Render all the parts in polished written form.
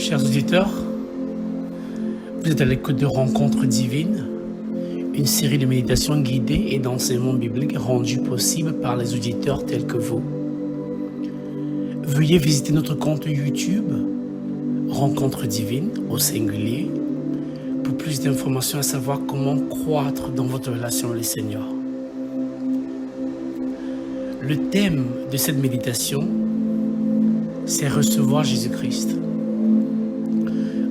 Chers auditeurs, vous êtes à l'écoute de Rencontres divines, une série de méditations guidées et d'enseignements bibliques rendus possibles par les auditeurs tels que vous. Veuillez visiter notre compte YouTube, Rencontres divines au singulier, pour plus d'informations à savoir comment croître dans votre relation avec le Seigneur. Le thème de cette méditation, c'est recevoir Jésus-Christ.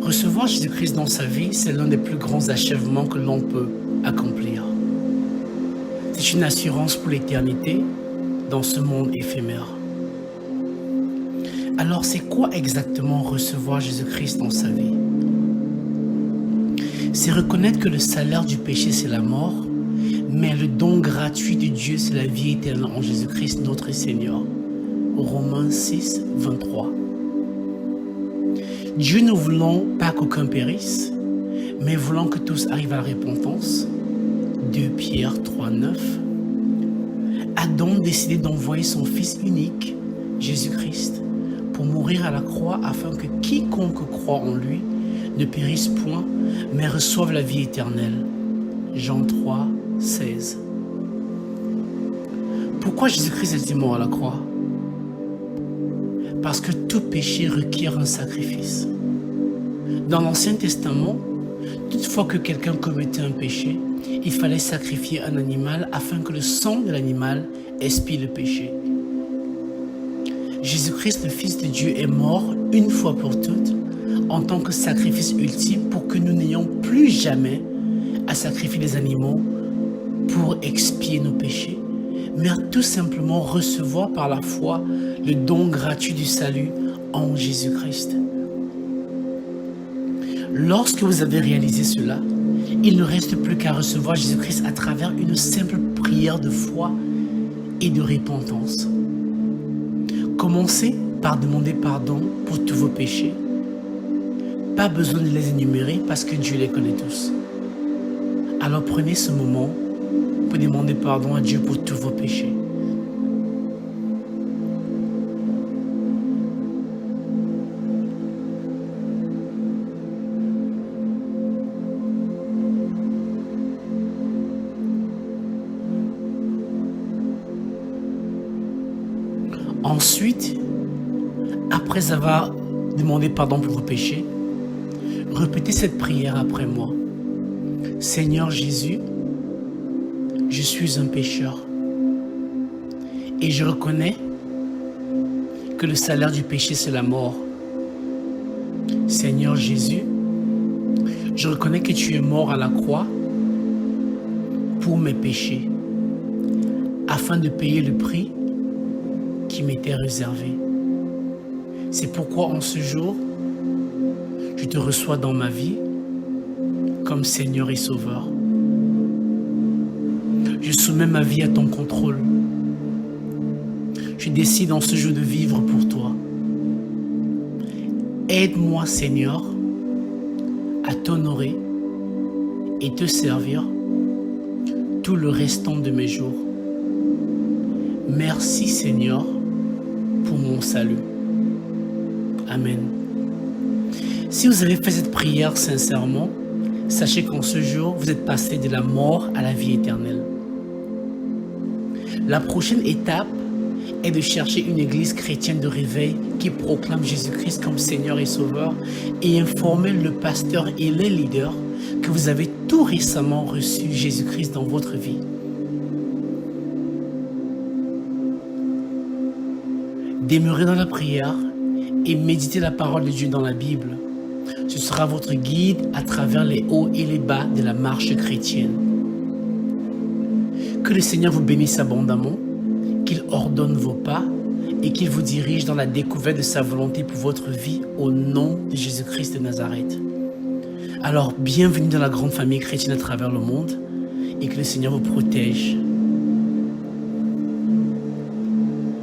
Recevoir Jésus-Christ dans sa vie, c'est l'un des plus grands achèvements que l'on peut accomplir. C'est une assurance pour l'éternité dans ce monde éphémère. Alors, c'est quoi exactement recevoir Jésus-Christ dans sa vie? C'est reconnaître que le salaire du péché, c'est la mort, mais le don gratuit de Dieu, c'est la vie éternelle en Jésus-Christ, notre Seigneur. Romains 6, 23. Dieu ne voulant pas qu'aucun périsse, mais voulant que tous arrivent à la repentance. 2 Pierre 3, 9. A donc décidé d'envoyer son Fils unique, Jésus-Christ, pour mourir à la croix afin que quiconque croit en lui ne périsse point, mais reçoive la vie éternelle. Jean 3, 16. Pourquoi Jésus-Christ est mort à la croix? Parce que tout péché requiert un sacrifice. Dans l'Ancien Testament, toutefois que quelqu'un commettait un péché, il fallait sacrifier un animal afin que le sang de l'animal expie le péché. Jésus-Christ, le Fils de Dieu, est mort une fois pour toutes en tant que sacrifice ultime pour que nous n'ayons plus jamais à sacrifier des animaux pour expier nos péchés, mais à tout simplement recevoir par la foi le don gratuit du salut en Jésus-Christ. Lorsque vous avez réalisé cela, il ne reste plus qu'à recevoir Jésus-Christ à travers une simple prière de foi et de repentance. Commencez par demander pardon pour tous vos péchés. Pas besoin de les énumérer parce que Dieu les connaît tous. Alors prenez ce moment pour demander pardon à Dieu pour tous vos péchés. Ensuite, après avoir demandé pardon pour vos péchés, répétez cette prière après moi. Seigneur Jésus, je suis un pécheur et je reconnais que le salaire du péché, c'est la mort. Seigneur Jésus, je reconnais que tu es mort à la croix pour mes péchés, afin de payer le prix qui m'était réservé. C'est pourquoi en ce jour, je te reçois dans ma vie comme Seigneur et Sauveur. Je soumets ma vie à ton contrôle. Je décide en ce jour de vivre pour toi. Aide-moi, Seigneur, à t'honorer et te servir tout le restant de mes jours. Merci, Seigneur, pour mon salut. Amen. Si vous avez fait cette prière sincèrement, sachez qu'en ce jour, vous êtes passé de la mort à la vie éternelle. La prochaine étape est de chercher une église chrétienne de réveil qui proclame Jésus-Christ comme Seigneur et Sauveur et informer le pasteur et les leaders que vous avez tout récemment reçu Jésus-Christ dans votre vie. Demeurez dans la prière et méditez la parole de Dieu dans la Bible. Ce sera votre guide à travers les hauts et les bas de la marche chrétienne. Que le Seigneur vous bénisse abondamment, qu'il ordonne vos pas et qu'il vous dirige dans la découverte de sa volonté pour votre vie au nom de Jésus-Christ de Nazareth. Alors, bienvenue dans la grande famille chrétienne à travers le monde et que le Seigneur vous protège.